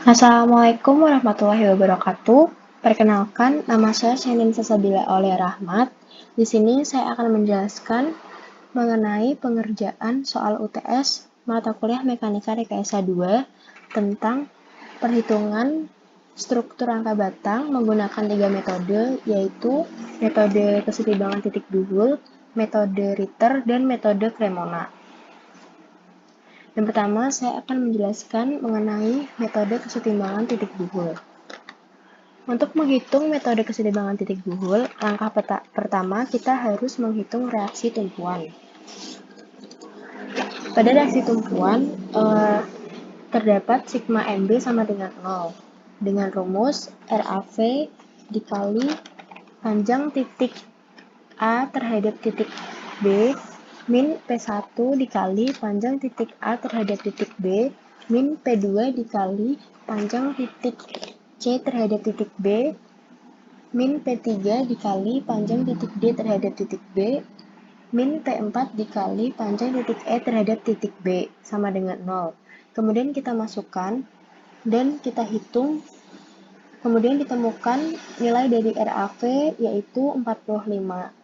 Assalamualaikum warahmatullahi wabarakatuh. Perkenalkan, nama saya Shenin Sesabila Aulia Rahmat. Di sini saya akan menjelaskan mengenai pengerjaan soal UTS mata kuliah Mekanika Rekayasa 2 tentang perhitungan struktur angka batang menggunakan 3 metode, yaitu metode kesetimbangan titik duhul, metode Ritter, dan metode Cremona. Yang pertama, saya akan menjelaskan mengenai metode kesetimbangan titik duhul. Untuk menghitung metode kesetimbangan titik duhul, langkah pertama kita harus menghitung reaksi tumpuan. Pada reaksi tumpuan, terdapat sigma MB sama dengan 0, dengan rumus RAV dikali panjang titik A terhadap titik B min P1 dikali panjang titik A terhadap titik B min P2 dikali panjang titik C terhadap titik B min P3 dikali panjang titik D terhadap titik B min P4 dikali panjang titik E terhadap titik B sama dengan 0. Kemudian kita masukkan dan kita hitung. Kemudian ditemukan nilai dari RAV yaitu 45.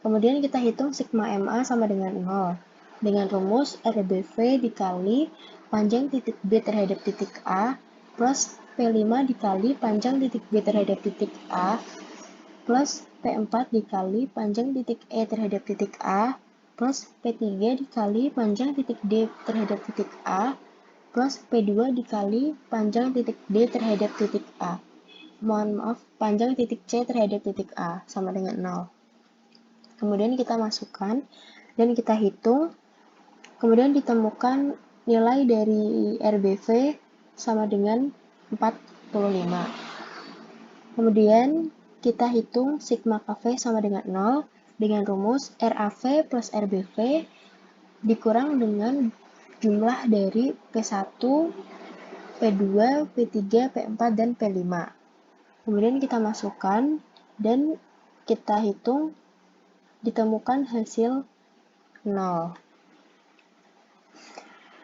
Kemudian kita hitung sigma MA sama dengan 0 dengan rumus RBV dikali panjang titik B terhadap titik A plus P5 dikali panjang titik B terhadap titik A plus P4 dikali panjang titik E terhadap titik A plus P3 dikali panjang titik D terhadap titik A plus P2 dikali panjang titik D terhadap titik A. Panjang titik C terhadap titik A sama dengan 0. Kemudian kita masukkan dan kita hitung. Kemudian ditemukan nilai dari RBV sama dengan 45. Kemudian kita hitung sigma KV sama dengan 0 dengan rumus RAV plus RBV dikurang dengan jumlah dari P1, P2, P3, P4, dan P5. Kemudian kita masukkan dan kita hitung, ditemukan hasil 0.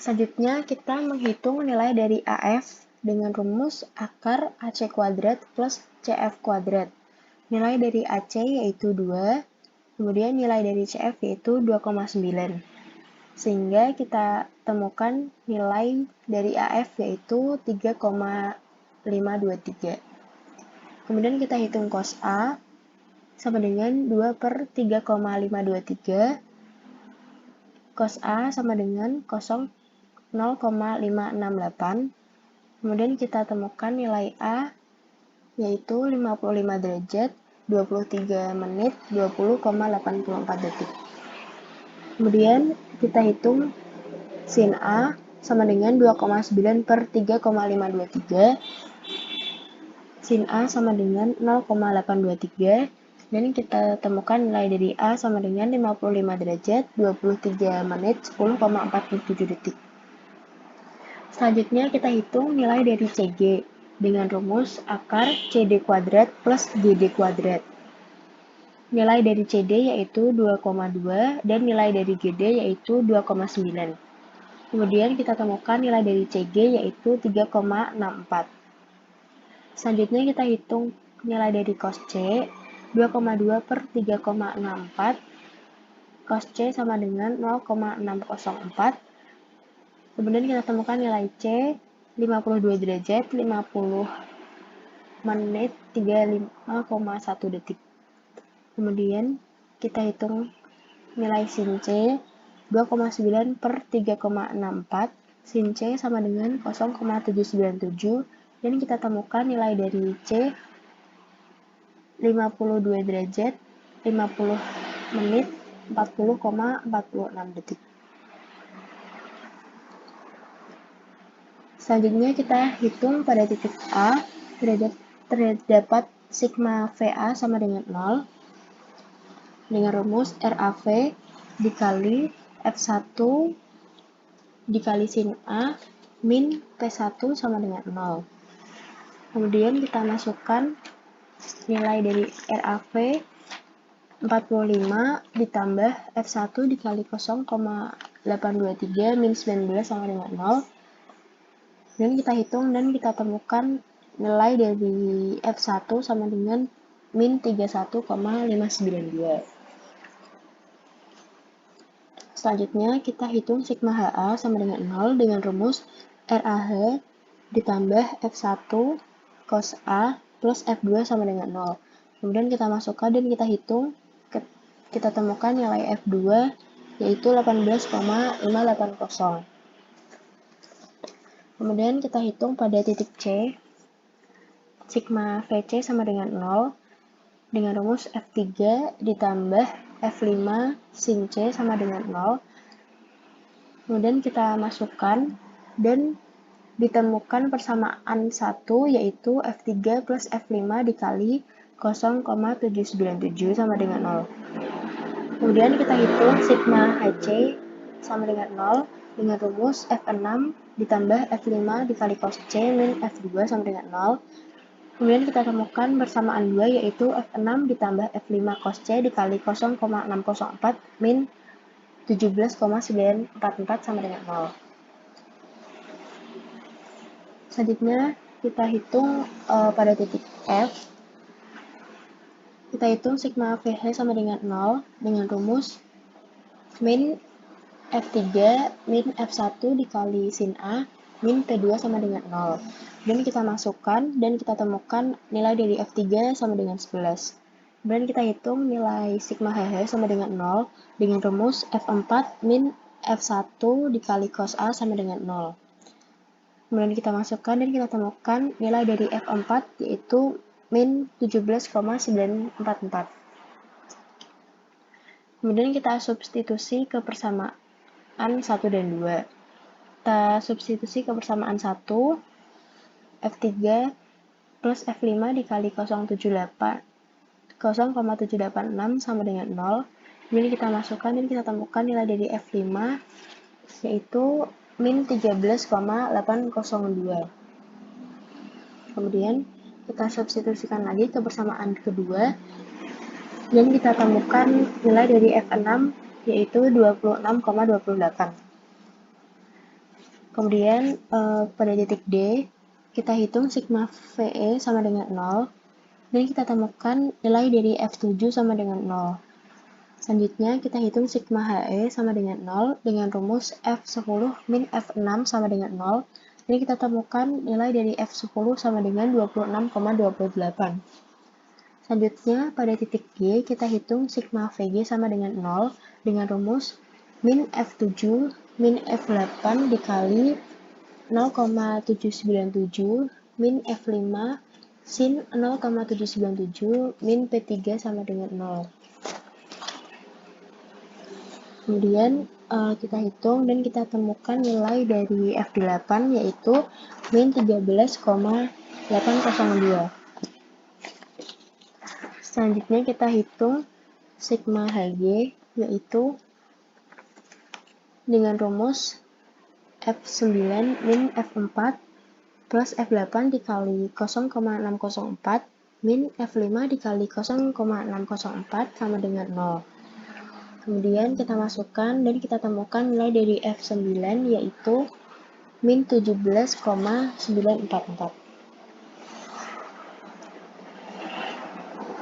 Selanjutnya kita menghitung nilai dari AF dengan rumus akar AC kuadrat plus CF kuadrat. Nilai dari AC yaitu 2, kemudian nilai dari CF yaitu 2,9. Sehingga kita temukan nilai dari AF yaitu 3,523. Kemudian kita hitung cos A sama dengan 2 per 3,523. Cos A sama dengan 0,568. Kemudian kita temukan nilai A yaitu 55 derajat, 23 menit, 20,84 detik. Kemudian kita hitung sin A sama dengan 2,9 per 3,523. Sin A sama dengan 0,823. Dan kita temukan nilai dari A sama dengan 55 derajat, 23 menit, 10,47 detik. Selanjutnya kita hitung nilai dari CG dengan rumus akar CD kuadrat plus GD kuadrat. Nilai dari CD yaitu 2,2 dan nilai dari GD yaitu 2,9. Kemudian kita temukan nilai dari CG yaitu 3,64. Selanjutnya kita hitung nilai dari cos C, 2,2 per 3,64. Cos C sama dengan 0,604. Kemudian kita temukan nilai C, 52 derajat, 50 menit, 35,1 detik. Kemudian kita hitung nilai sin C, 2,9 per 3,64. Sin C sama dengan 0,797. Dan kita temukan nilai dari C, 52 derajat, 50 menit, 40,46 detik. Selanjutnya kita hitung pada titik A, terdapat sigma VA sama dengan 0 dengan rumus RAV dikali F1 dikali sin A min P1 sama dengan 0. Kemudian kita masukkan nilai dari RAV 45 ditambah F1 dikali 0,823 min 19 sama dengan 0. Dan kita hitung dan kita temukan nilai dari F1 sama dengan min 31,592. Selanjutnya, kita hitung sigma HA sama dengan 0 dengan rumus RAH ditambah F1 cos A plus F2 sama dengan 0. Kemudian kita masukkan dan kita hitung, kita temukan nilai F2 yaitu 18,580. Kemudian kita hitung pada titik C, sigma VC sama dengan 0 dengan rumus F3 ditambah F5 sin C sama dengan 0. Kemudian kita masukkan dan ditemukan persamaan 1 yaitu F3 plus F5 dikali 0,797 sama dengan 0. Kemudian kita hitung sigma HC sama dengan 0 dengan rumus F6 ditambah F5 dikali cos C min F2 sama dengan 0. Kemudian kita temukan persamaan 2 yaitu F6 ditambah F5 cos C dikali 0,604 min 17,944 sama dengan 0. Selanjutnya kita hitung pada titik F. Kita hitung sigma VH sama dengan 0 dengan rumus min F3 min F1 dikali sin A min P2 sama dengan 0. Dan kita masukkan dan kita temukan nilai dari F3 sama dengan 11. Kemudian kita hitung nilai sigma HH sama dengan 0 dengan rumus F4 min F1 dikali cos A sama dengan 0. Kemudian kita masukkan dan kita temukan nilai dari F4 yaitu min 17,944. Kemudian kita substitusi ke persamaan 1 dan 2. Kita substitusi ke persamaan 1, F3 plus F5 dikali 0,786 sama dengan 0. Kemudian kita masukkan dan kita temukan nilai dari F5 yaitu min 13,802. Kemudian kita substitusikan lagi ke persamaan kedua dan kita temukan nilai dari F6 yaitu 26,28. Kemudian pada titik D kita hitung sigma VE sama dengan 0 dan kita temukan nilai dari F7 sama dengan 0. Selanjutnya kita hitung sigma HE sama dengan 0 dengan rumus F10 min F6 sama dengan 0. Jadi kita temukan nilai dari F10 sama dengan 26,28. Selanjutnya pada titik G kita hitung sigma VG sama dengan 0 dengan rumus min F7 min F8 dikali 0,797 min F5 sin 0,797 min P3 sama dengan 0. Kemudian kita hitung dan kita temukan nilai dari F8 yaitu min 13,802. Selanjutnya kita hitung sigma Hg yaitu dengan rumus F9 min F4 plus F8 dikali 0,604 min F5 dikali 0,604 sama dengan 0. Kemudian kita masukkan dan kita temukan nilai dari F9 yaitu min 17,944.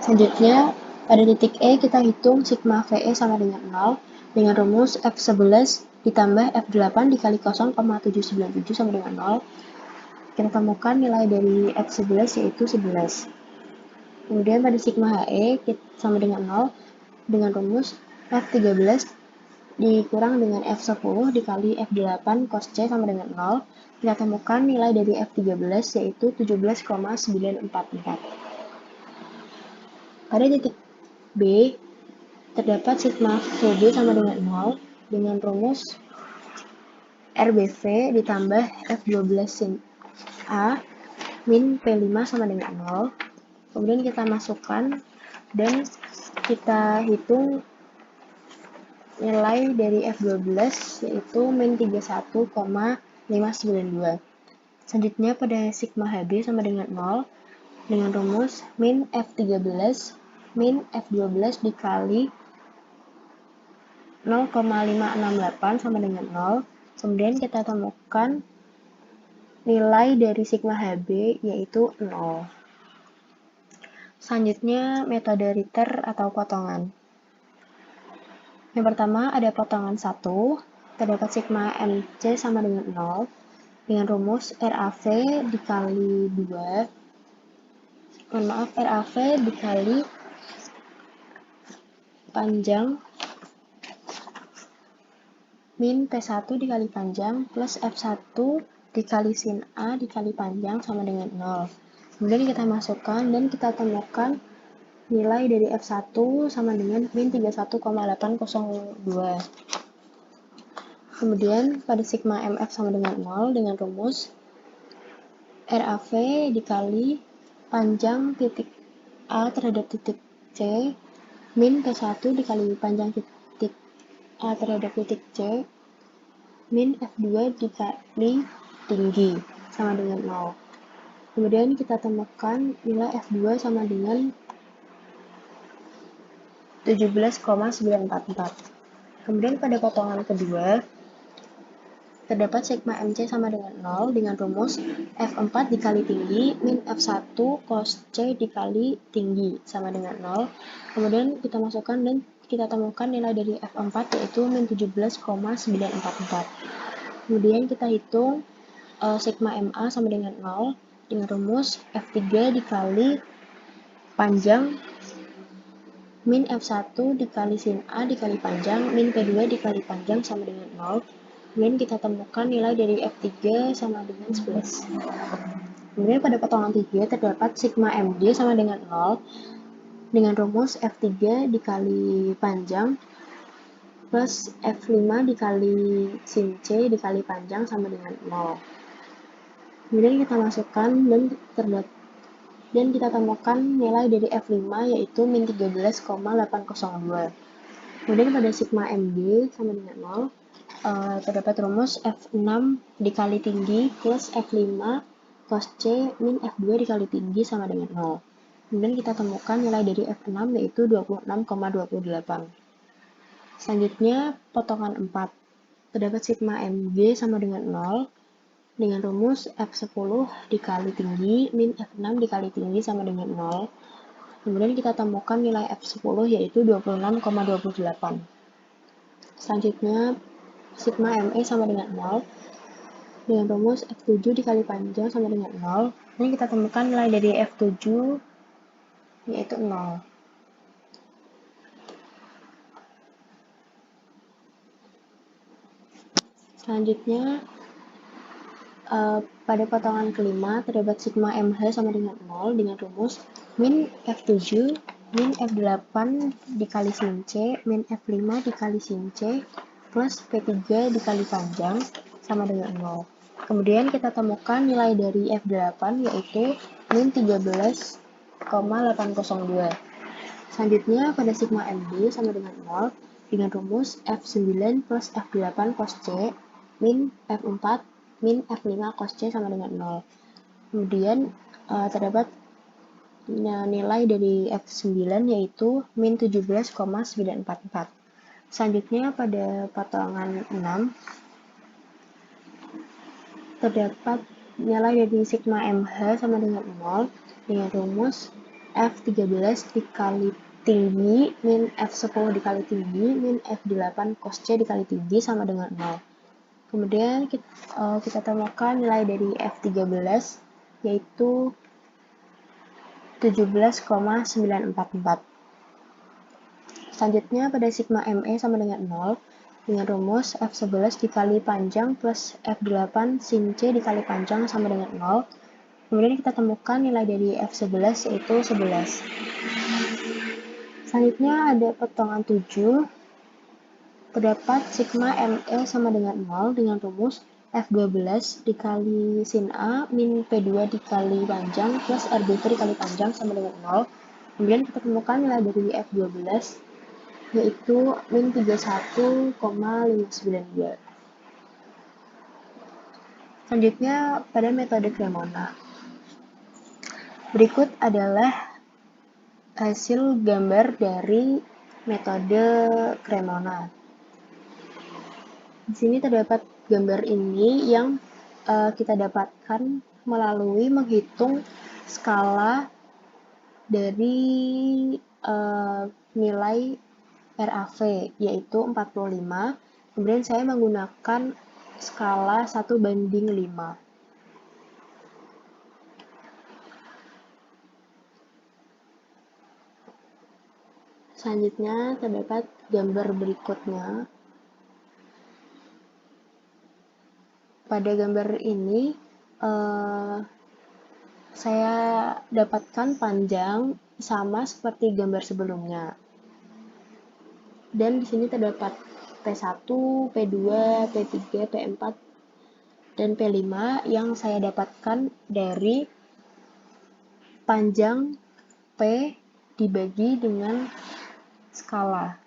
Selanjutnya pada titik E kita hitung sigma VE sama dengan 0 dengan rumus F11 ditambah F8 dikali 0,797 sama dengan 0. Kita temukan nilai dari F11 yaitu 11. Kemudian pada sigma HE sama dengan 0 dengan rumus F13 dikurang dengan F10 dikali F8 cos C sama dengan 0. Kita temukan nilai dari F13 yaitu 17,944. Pada titik B terdapat sigma VB sama dengan 0 dengan rumus RBV ditambah F12 sin A min P5 sama dengan 0. Kemudian kita masukkan dan kita hitung nilai dari F12 yaitu min 31,592. Selanjutnya pada sigma HB sama dengan 0 dengan rumus min F13 min F12 dikali 0,568 sama dengan 0. Kemudian kita temukan nilai dari sigma HB yaitu 0. Selanjutnya metode Ritter atau potongan. Yang pertama ada potongan 1, terdapat sigma MC sama dengan 0, dengan rumus RAV dikali 2, RAV dikali panjang min P1 dikali panjang plus F1 dikali sin A dikali panjang sama dengan 0. Kemudian kita masukkan dan kita temukan nilai dari F1 sama dengan min 31,802. Kemudian pada sigma MF sama dengan 0 dengan rumus RAV dikali panjang titik A terhadap titik C min P1 dikali panjang titik A terhadap titik C min F2 dikali tinggi sama dengan 0. Kemudian kita temukan nilai F2 sama dengan 17,944. Kemudian pada potongan kedua, terdapat sigma MC sama dengan 0 dengan rumus F4 dikali tinggi min F1 cos C dikali tinggi sama dengan 0. Kemudian kita masukkan dan kita temukan nilai dari F4 yaitu min 17,944. Kemudian kita hitung sigma MA sama dengan 0 dengan rumus F3 dikali panjang min F1 dikali sin A dikali panjang min P2 dikali panjang sama dengan 0. Kemudian kita temukan nilai dari F3 sama dengan 11. Kemudian pada potongan 3 terdapat sigma MD sama dengan 0 dengan rumus F3 dikali panjang plus F5 dikali sin C dikali panjang sama dengan 0. Kemudian kita masukkan dan kita temukan nilai dari F5 yaitu min 13,802. Kemudian pada sigma MD sama dengan 0 terdapat rumus F6 dikali tinggi plus F5 cos C min F2 dikali tinggi sama dengan 0. Kemudian kita temukan nilai dari F6 yaitu 26,28. Selanjutnya potongan 4. Terdapat sigma MG sama dengan 0 dengan rumus F10 dikali tinggi min F6 dikali tinggi sama dengan 0. Kemudian kita temukan nilai F10 yaitu 26,28. Selanjutnya sigma ME sama dengan 0 dengan rumus F7 dikali panjang sama dengan 0. Ini kita temukan nilai dari F7 yaitu 0. Selanjutnya pada potongan kelima terdapat sigma MH sama dengan 0 dengan rumus min F7 min F8 dikali sin C min F5 dikali sin C plus P3 dikali panjang sama dengan 0. Kemudian kita temukan nilai dari F8 yaitu min 13,802. Selanjutnya pada sigma MD sama dengan 0 dengan rumus F9 plus F8 cos C min F4 min F5 cos C sama dengan 0. Kemudian terdapat nilai dari F9 yaitu min 17,944. Selanjutnya pada potongan 6 terdapat nilai dari sigma MH sama dengan 0 dengan rumus F13 dikali tinggi min F10 dikali tinggi min F8 cos C dikali tinggi sama dengan 0. Kemudian kita temukan nilai dari F13 yaitu 17,944. Selanjutnya pada sigma ME sama dengan 0 dengan rumus F11 dikali panjang plus F8 sin C dikali panjang sama dengan 0. Kemudian kita temukan nilai dari F11 yaitu 11. Selanjutnya ada potongan 7. Terdapat sigma ME sama dengan 0 dengan rumus F12 dikali sin A min P2 dikali panjang plus RB2 dikali panjang sama dengan 0. Kemudian kita temukan nilai dari F12 yaitu min 31,592. Selanjutnya pada metode Cremona. Berikut adalah hasil gambar dari metode Cremona. Di sini terdapat gambar ini yang kita dapatkan melalui menghitung skala dari nilai RAV, yaitu 45. Kemudian saya menggunakan skala 1:5. Selanjutnya terdapat gambar berikutnya. Pada gambar ini, saya dapatkan panjang sama seperti gambar sebelumnya. Dan di sini terdapat P1, P2, P3, P4, dan P5 yang saya dapatkan dari panjang P dibagi dengan skala.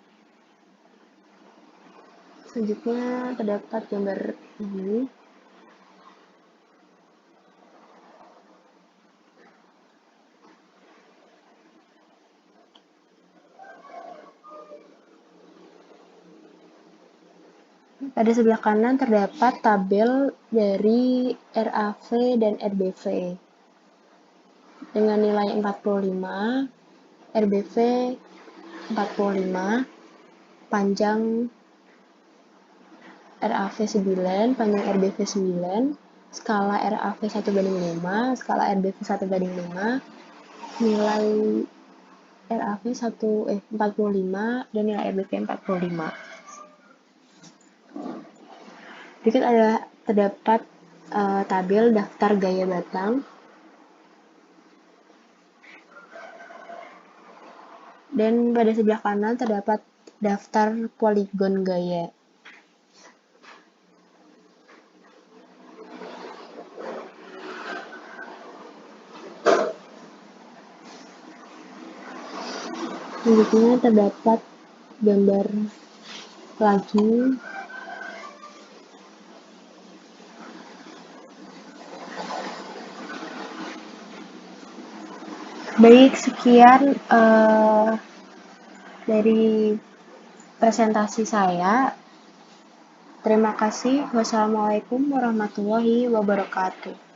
Selanjutnya terdapat gambar ini. Pada sebelah kanan terdapat tabel dari RAV dan RBV. Dengan nilai 45, RBV 45, panjang RAV 9, panjang RBV 9, skala RAV 1:5, skala RBV 1:5, nilai RAV 45, dan nilai RBV 45. Berikut terdapat tabel daftar gaya batang. Dan pada sebelah kanan terdapat daftar poligon gaya. Selanjutnya terdapat gambar lagi. Baik, sekian dari presentasi saya. Terima kasih. Wassalamualaikum warahmatullahi wabarakatuh.